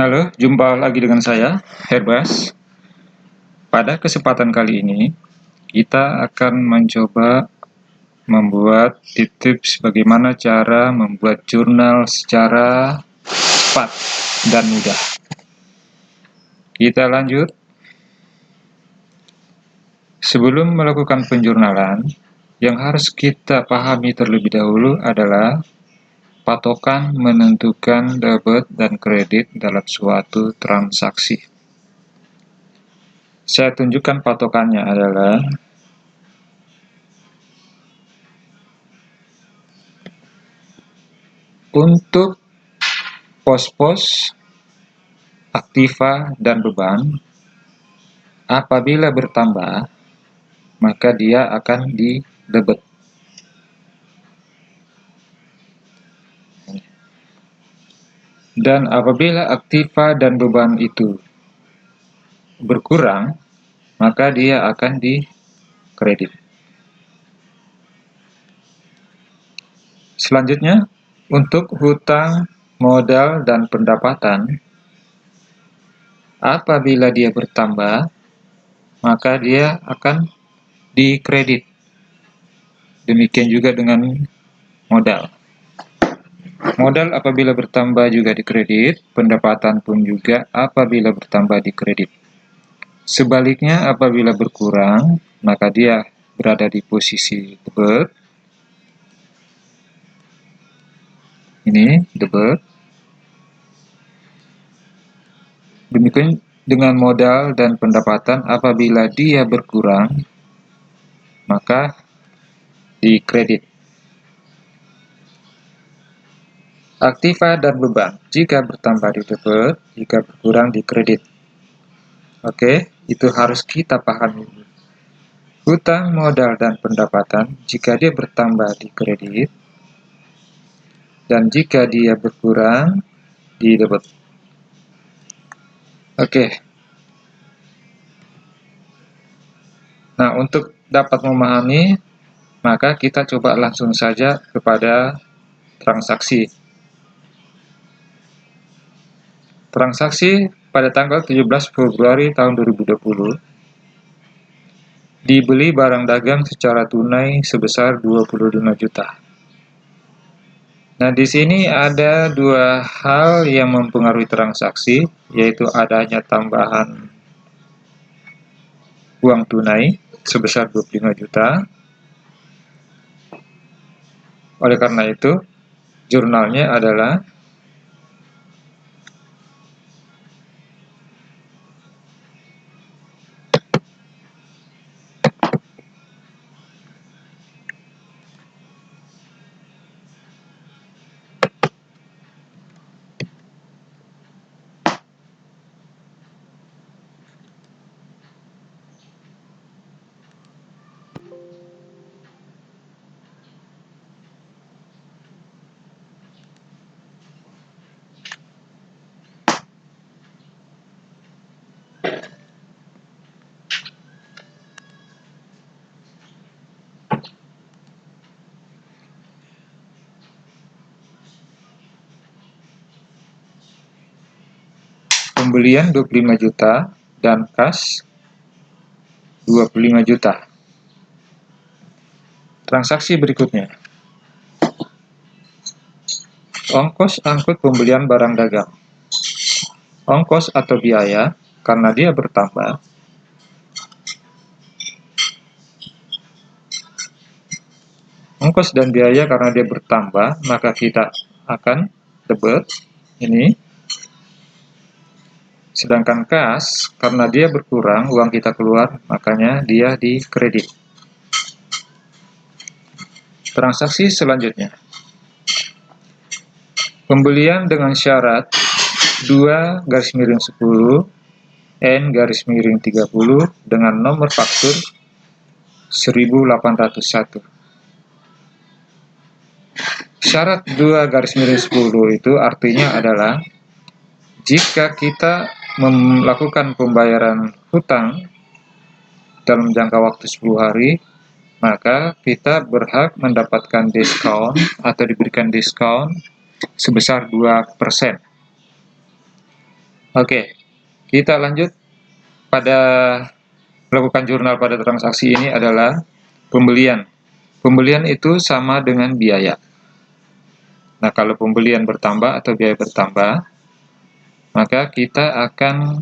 Halo, jumpa lagi dengan saya, Herbas. Pada kesempatan kali ini, kita akan mencoba membuat tips bagaimana cara membuat jurnal secara cepat dan mudah. Kita lanjut. Sebelum melakukan penjurnalan, yang harus kita pahami terlebih dahulu adalah patokan menentukan debit dan kredit dalam suatu transaksi. Saya tunjukkan patokannya adalah untuk pos-pos, aktiva, dan beban. Apabila bertambah, maka dia akan didebet. Dan apabila aktiva dan beban itu berkurang, maka dia akan dikredit. Selanjutnya, untuk hutang, modal, dan pendapatan, apabila dia bertambah, maka dia akan dikredit. Demikian juga dengan modal. Modal apabila bertambah juga dikredit, pendapatan pun juga apabila bertambah dikredit. Sebaliknya, apabila berkurang, maka dia berada di posisi debit. Ini debit. Demikian dengan modal dan pendapatan, apabila dia berkurang, maka dikredit. Aktiva dan beban, jika bertambah di debit, jika berkurang di kredit. Oke, itu harus kita pahami. Hutang, modal, dan pendapatan, jika dia bertambah di kredit, dan jika dia berkurang di debit. Oke. Nah, untuk dapat memahami, maka kita coba langsung saja kepada transaksi. Transaksi pada tanggal 17 Februari tahun 2020 dibeli barang dagang secara tunai sebesar 25 juta. Nah, di sini ada dua hal yang mempengaruhi transaksi, yaitu adanya tambahan uang tunai sebesar 25 juta. Oleh karena itu, jurnalnya adalah pembelian 25 juta dan kas 25 juta. Transaksi berikutnya. Ongkos angkut pembelian barang dagang. Ongkos atau biaya karena dia bertambah. Ongkos dan biaya karena dia bertambah, maka kita akan debit ini. Sedangkan kas, karena dia berkurang, uang kita keluar, makanya dia dikredit. Transaksi selanjutnya. Pembelian dengan syarat 2/10 N/30 dengan nomor faktur 1801. Syarat 2/10 itu artinya adalah jika kita melakukan pembayaran hutang dalam jangka waktu 10 hari, maka kita berhak mendapatkan diskon atau diberikan diskon sebesar 2%. Oke, kita lanjut pada melakukan jurnal pada transaksi ini adalah pembelian. Pembelian itu sama dengan biaya. Nah, kalau pembelian bertambah atau biaya bertambah, maka kita akan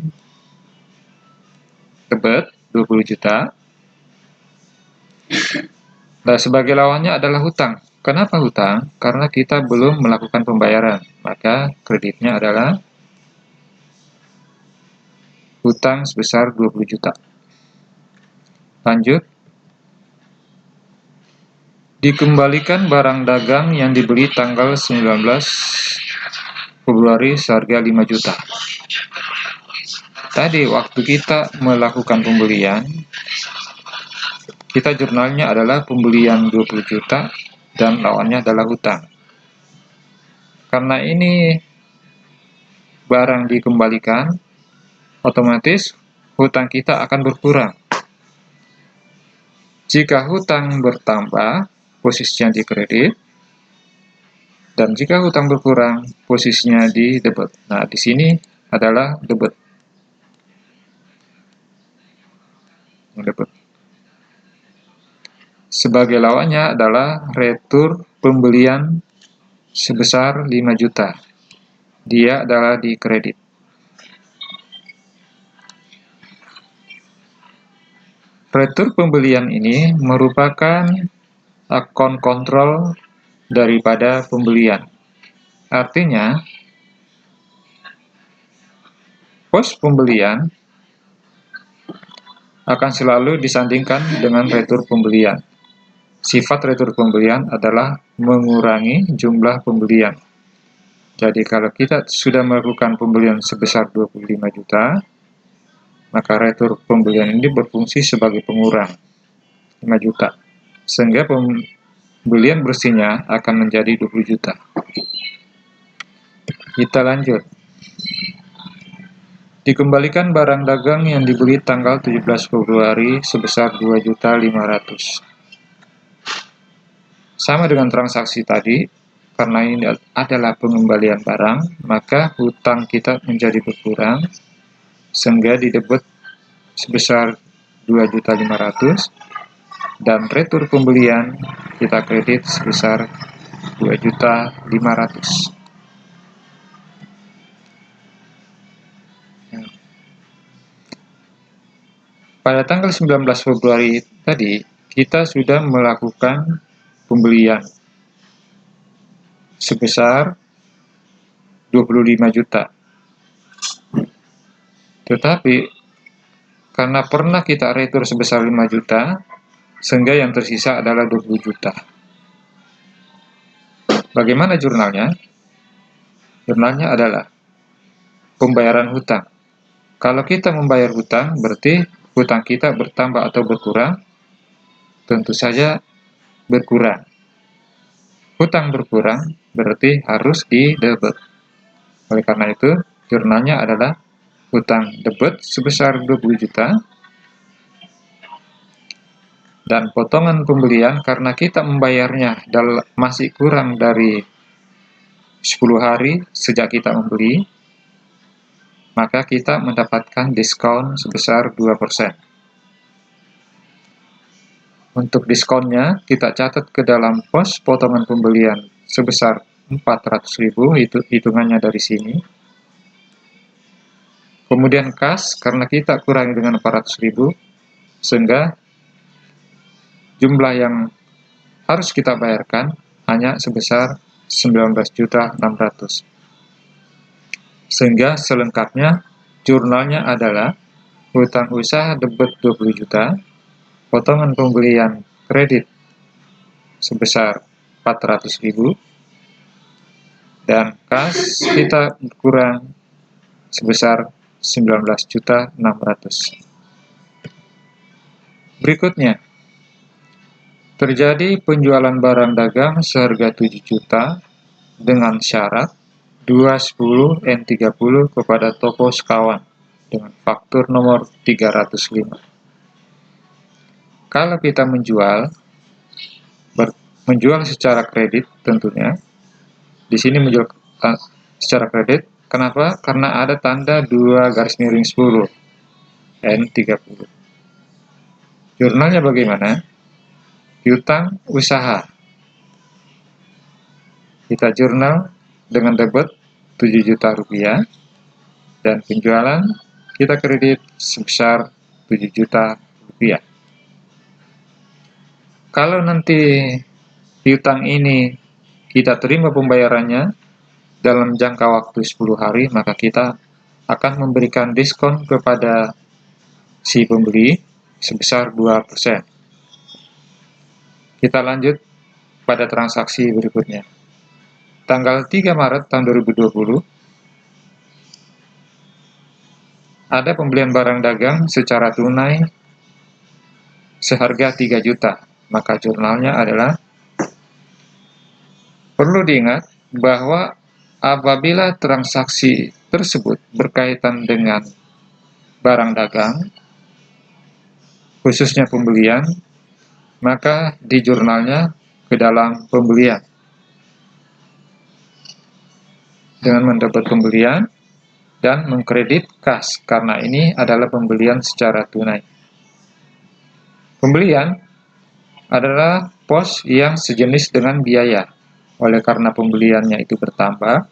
debit 20 juta. Nah, sebagai lawannya adalah hutang. Kenapa hutang? Karena kita belum melakukan pembayaran. Maka kreditnya adalah hutang sebesar 20 juta. Lanjut. Dikembalikan barang dagang yang dibeli tanggal 19 Februari seharga 5 juta. Tadi waktu kita melakukan pembelian, kita jurnalnya adalah pembelian 20 juta dan lawannya adalah hutang. Karena ini barang dikembalikan, otomatis hutang kita akan berkurang. Jika hutang bertambah, posisinya di kredit, dan jika hutang berkurang, posisinya di debit. Nah, di sini adalah debit. Sebagai lawannya adalah retur pembelian sebesar 5 juta. Dia adalah di kredit. Retur pembelian ini merupakan akun kontrol daripada pembelian. Artinya, pos pembelian akan selalu disandingkan dengan retur pembelian. Sifat retur pembelian adalah mengurangi jumlah pembelian. Jadi kalau kita sudah melakukan pembelian sebesar 25 juta, maka retur pembelian ini berfungsi sebagai pengurang 5 juta. Sehingga pembelian bersihnya akan menjadi 20 juta. Kita lanjut. Dikembalikan barang dagang yang dibeli tanggal 17 Februari sebesar 2.500.000. Sama dengan transaksi tadi, karena ini adalah pengembalian barang, maka hutang kita menjadi berkurang, sehingga didebit sebesar 2.500.000, dan retur pembelian kita kredit sebesar 2.500.000. Pada tanggal 19 Februari tadi, kita sudah melakukan pembelian sebesar 25 juta. Tetapi, karena pernah kita retur sebesar 5 juta, sehingga yang tersisa adalah 20 juta. Bagaimana jurnalnya? Jurnalnya adalah pembayaran hutang. Kalau kita membayar hutang, berarti hutang kita bertambah atau berkurang? Tentu saja berkurang. Hutang berkurang berarti harus didebit. Oleh karena itu, jurnalnya adalah hutang debit sebesar 20 juta dan potongan pembelian karena kita membayarnya masih kurang dari 10 hari sejak kita membeli, maka kita mendapatkan diskon sebesar 2%. Untuk diskonnya, kita catat ke dalam pos potongan pembelian sebesar 400.000, itu hitungannya dari sini. Kemudian kas, karena kita kurangi dengan 400.000, sehingga jumlah yang harus kita bayarkan hanya sebesar 19.600.000. Sehingga selengkapnya, jurnalnya adalah hutang usaha debit 20 juta, potongan pembelian kredit sebesar 400.000, dan kas kita kurang sebesar 19.600.000. Berikutnya, terjadi penjualan barang dagang seharga 7 juta dengan syarat 210 N30 kepada toko sekawan dengan faktur nomor 305. Kalau kita menjual secara kredit tentunya, di sini menjual secara kredit, Kenapa? Karena ada tanda 2 garis miring 10 N30. Jurnalnya bagaimana? Piutang usaha. Kita jurnal dengan debit 7 juta rupiah dan penjualan kita kredit sebesar 7 juta rupiah. Kalau nanti piutang ini kita terima pembayarannya dalam jangka waktu 10 hari, maka kita akan memberikan diskon kepada si pembeli sebesar 2%. Kita lanjut pada transaksi berikutnya. Tanggal 3 Maret tahun 2020, ada pembelian barang dagang secara tunai seharga 3 juta. Maka jurnalnya adalah, perlu diingat bahwa apabila transaksi tersebut berkaitan dengan barang dagang, khususnya pembelian, maka di jurnalnya ke dalam pembelian. Dengan mendebit pembelian dan mengkredit kas, karena ini adalah pembelian secara tunai. Pembelian adalah pos yang sejenis dengan biaya. Oleh karena pembeliannya itu bertambah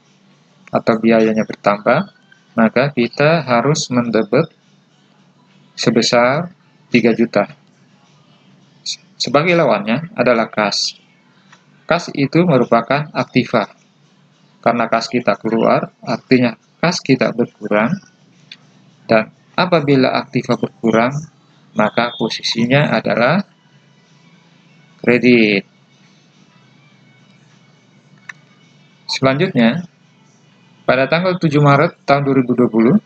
atau biayanya bertambah, maka kita harus mendebit sebesar 3 juta. Sebagai lawannya adalah kas. Kas itu merupakan aktiva. Karena kas kita keluar, artinya kas kita berkurang, dan apabila aktiva berkurang, maka posisinya adalah kredit. Selanjutnya, pada tanggal 7 Maret tahun 2020,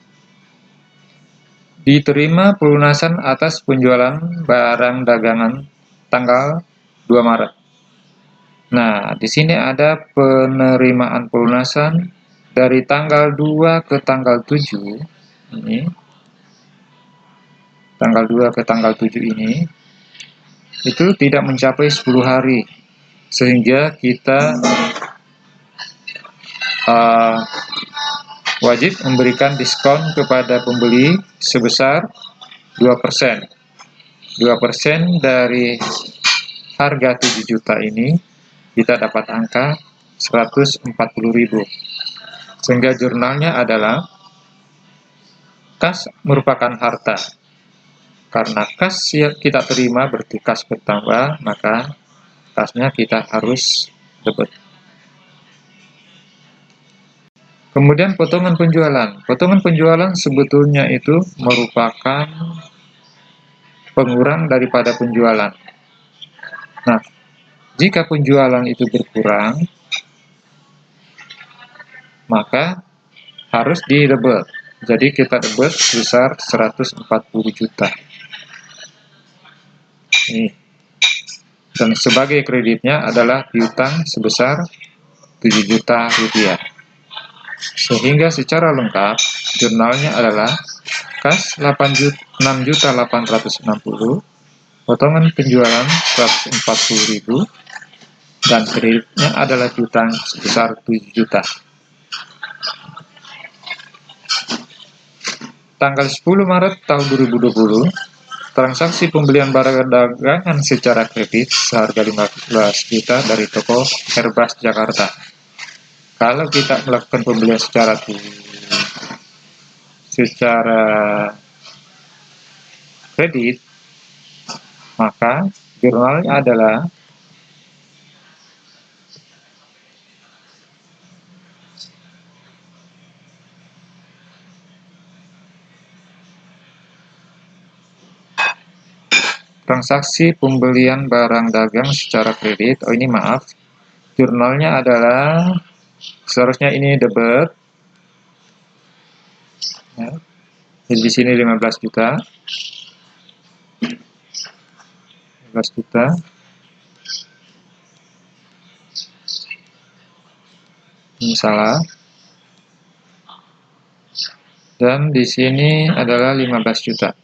diterima pelunasan atas penjualan barang dagangan tanggal 2 Maret. Nah, di sini ada penerimaan pelunasan dari tanggal 2 ke tanggal 7 ini. Tanggal 2 ke tanggal 7 ini itu tidak mencapai 10 hari, sehingga kita wajib memberikan diskon kepada pembeli sebesar 2%. 2% dari harga 7 juta ini kita dapat angka 140.000. Sehingga jurnalnya adalah, kas merupakan harta. Karena kas yang kita terima berarti kas bertambah, maka kasnya kita harus debit. Kemudian potongan penjualan. Potongan penjualan sebetulnya itu merupakan pengurang daripada penjualan. Nah, jika penjualan itu berkurang, maka harus didebit. Jadi kita debit sebesar 140 juta. Ini. Dan sebagai kreditnya adalah piutang sebesar 7 juta rupiah. Sehingga secara lengkap jurnalnya adalah kas 6.860.000, potongan penjualan 140.000, dan kreditnya adalah piutang sebesar 7 juta. Tanggal 10 Maret tahun 2020, transaksi pembelian barang dagangan secara kredit seharga 15 juta dari toko Herbas Jakarta. Kalau kita melakukan pembelian secara kredit, maka jurnalnya adalah transaksi pembelian barang dagang secara kredit. Oh, ini maaf, jurnalnya adalah, seharusnya ini debit. Ya. Jadi di sini 15 juta. 15 juta. Ini salah. Dan di sini adalah 15 juta.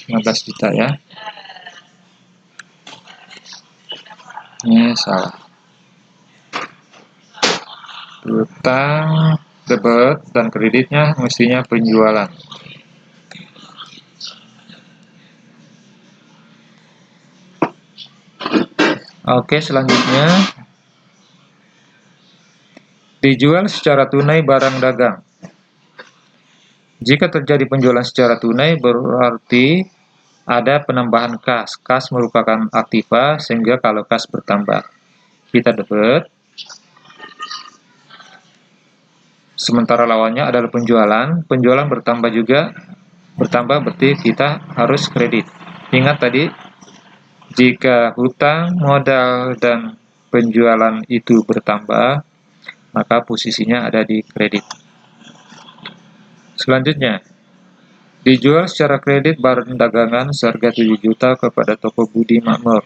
$15 juta ya. salah. Piutang, debit, dan kreditnya mestinya penjualan. Oke, selanjutnya dijual secara tunai barang dagang. Jika terjadi penjualan secara tunai berarti ada penambahan kas. Kas merupakan aktiva sehingga kalau kas bertambah kita debit. Sementara lawannya adalah penjualan. Penjualan bertambah juga. Bertambah berarti kita harus kredit. Ingat tadi, jika hutang, modal, dan penjualan itu bertambah, maka posisinya ada di kredit. Selanjutnya, dijual secara kredit barang dagangan seharga 7 juta kepada toko Budi Makmur.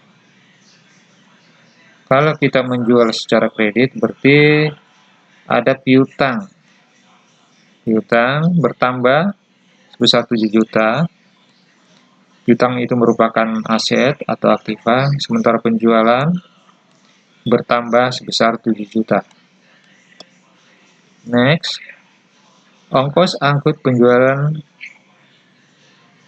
Kalau kita menjual secara kredit berarti ada piutang. Piutang bertambah sebesar 7 juta. Piutang itu merupakan aset atau aktiva, sementara penjualan bertambah sebesar 7 juta. Next, ongkos angkut penjualan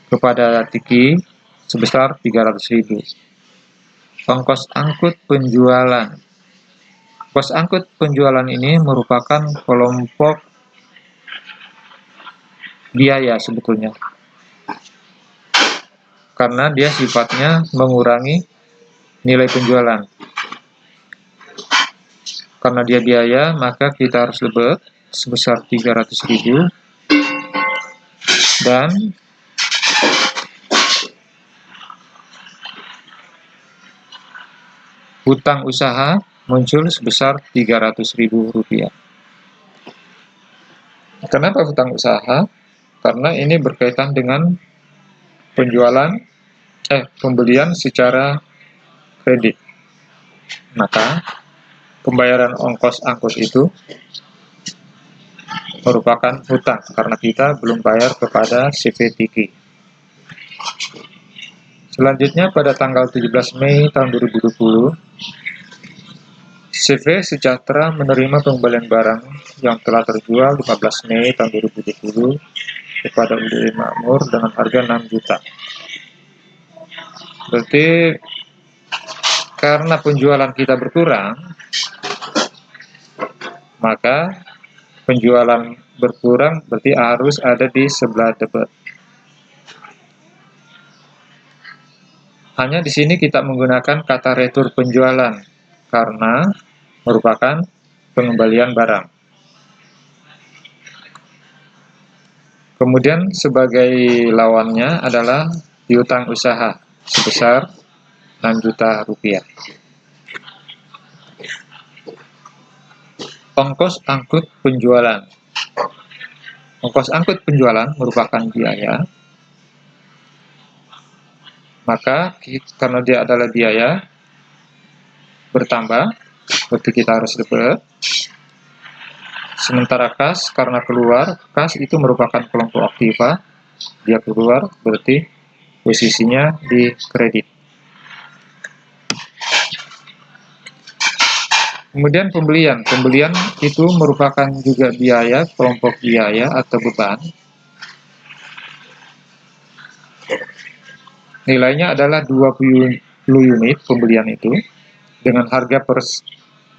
kepada Tiki sebesar 300.000. Ongkos angkut penjualan. Ongkos angkut penjualan ini merupakan kelompok biaya sebetulnya. Karena dia sifatnya mengurangi nilai penjualan. Karena dia biaya, maka kita harus debit sebesar 300.000 dan hutang usaha muncul sebesar Rp300.000. Kenapa hutang usaha? Karena ini berkaitan dengan pembelian secara kredit. Maka pembayaran ongkos angkut itu merupakan hutang karena kita belum bayar kepada CV Tiki. Selanjutnya pada tanggal 17 Mei tahun 2020, CV Sejahtera menerima pengembalian barang yang telah terjual 15 Mei tahun 2020 kepada Budi Makmur dengan harga 6 juta. Berarti karena penjualan kita berkurang, maka penjualan berkurang berarti harus ada di sebelah debit. Hanya di sini kita menggunakan kata retur penjualan karena merupakan pengembalian barang. Kemudian sebagai lawannya adalah piutang usaha sebesar 6 juta rupiah. Ongkos angkut penjualan. Ongkos angkut penjualan merupakan biaya. Maka karena dia adalah biaya bertambah, berarti kita harus debit. Sementara kas karena keluar, kas itu merupakan kelompok aktiva, dia keluar berarti posisinya di kredit. Kemudian pembelian itu merupakan juga biaya, kelompok biaya atau beban. Nilainya adalah 20 unit pembelian itu dengan harga per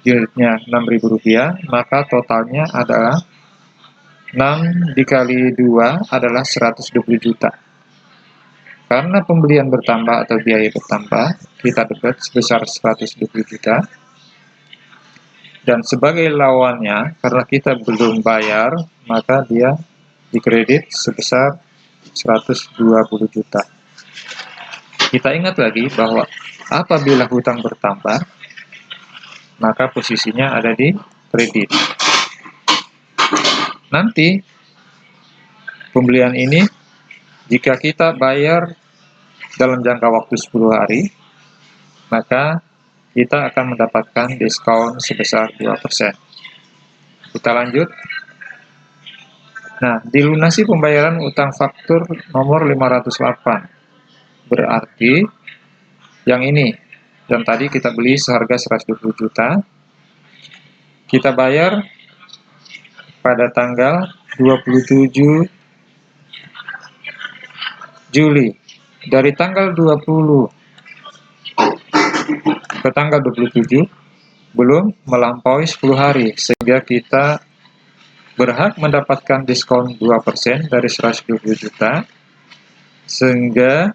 unitnya Rp6.000, maka totalnya adalah 6 dikali 2 adalah 120 juta. Karena pembelian bertambah atau biaya bertambah, kita debit sebesar 120 juta. Dan sebagai lawannya, karena kita belum bayar, maka dia dikredit sebesar 120 juta. Kita ingat lagi bahwa apabila hutang bertambah, maka posisinya ada di kredit. Nanti, pembelian ini, jika kita bayar dalam jangka waktu 10 hari, maka kita akan mendapatkan diskon sebesar 2%. Kita lanjut. Nah, dilunasi pembayaran utang faktur nomor 508. Berarti yang ini dan tadi kita beli seharga 120 juta. Kita bayar pada tanggal 27 Juli. Dari tanggal 20 ke tanggal 27 belum melampaui 10 hari, sehingga kita berhak mendapatkan diskon 2% dari 120 juta, sehingga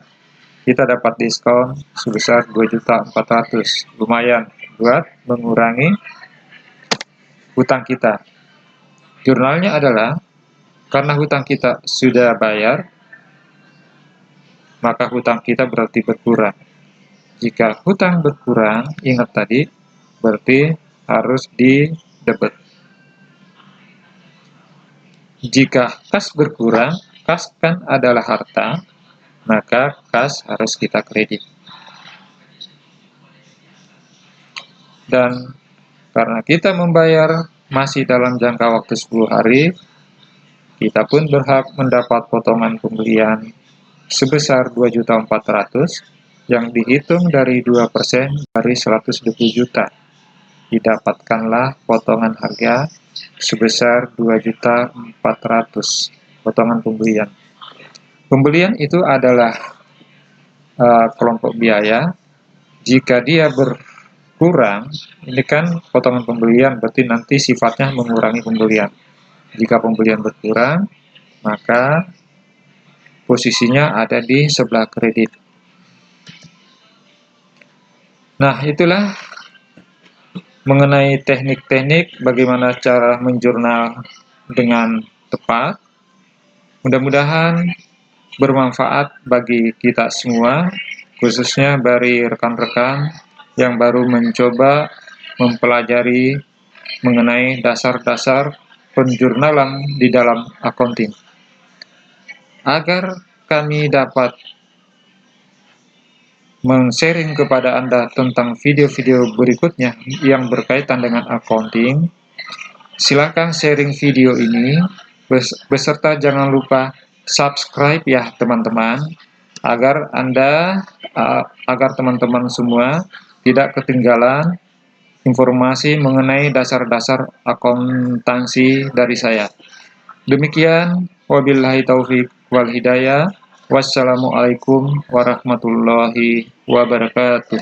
kita dapat diskon sebesar 2.400.000. Lumayan buat mengurangi hutang kita. Jurnalnya adalah, karena hutang kita sudah bayar, maka hutang kita berarti berkurang. Jika hutang berkurang, ingat tadi, berarti harus di-debit. Jika kas berkurang, kas kan adalah harta, maka kas harus kita kredit. Dan karena kita membayar masih dalam jangka waktu 10 hari, kita pun berhak mendapat potongan pembelian sebesar 2.400.000 yang dihitung dari 2% dari 120 juta. Didapatkanlah potongan harga sebesar 2.400.000 potongan pembelian. Pembelian itu adalah kelompok biaya. Jika dia berkurang, ini kan potongan pembelian, berarti nanti sifatnya mengurangi pembelian. Jika pembelian berkurang, maka posisinya ada di sebelah kredit. Nah, itulah mengenai teknik-teknik bagaimana cara menjurnal dengan tepat. Mudah-mudahan bermanfaat bagi kita semua, khususnya bagi rekan-rekan yang baru mencoba mempelajari mengenai dasar-dasar penjurnalan di dalam accounting. Agar kami dapat men-sharing kepada Anda tentang video-video berikutnya yang berkaitan dengan accounting, silakan sharing video ini, beserta jangan lupa subscribe ya teman-teman, agar teman-teman semua tidak ketinggalan informasi mengenai dasar-dasar akuntansi dari saya. Demikian, wabillahi taufik wal hidayah. Wassalamualaikum warahmatullahi wabarakatuh.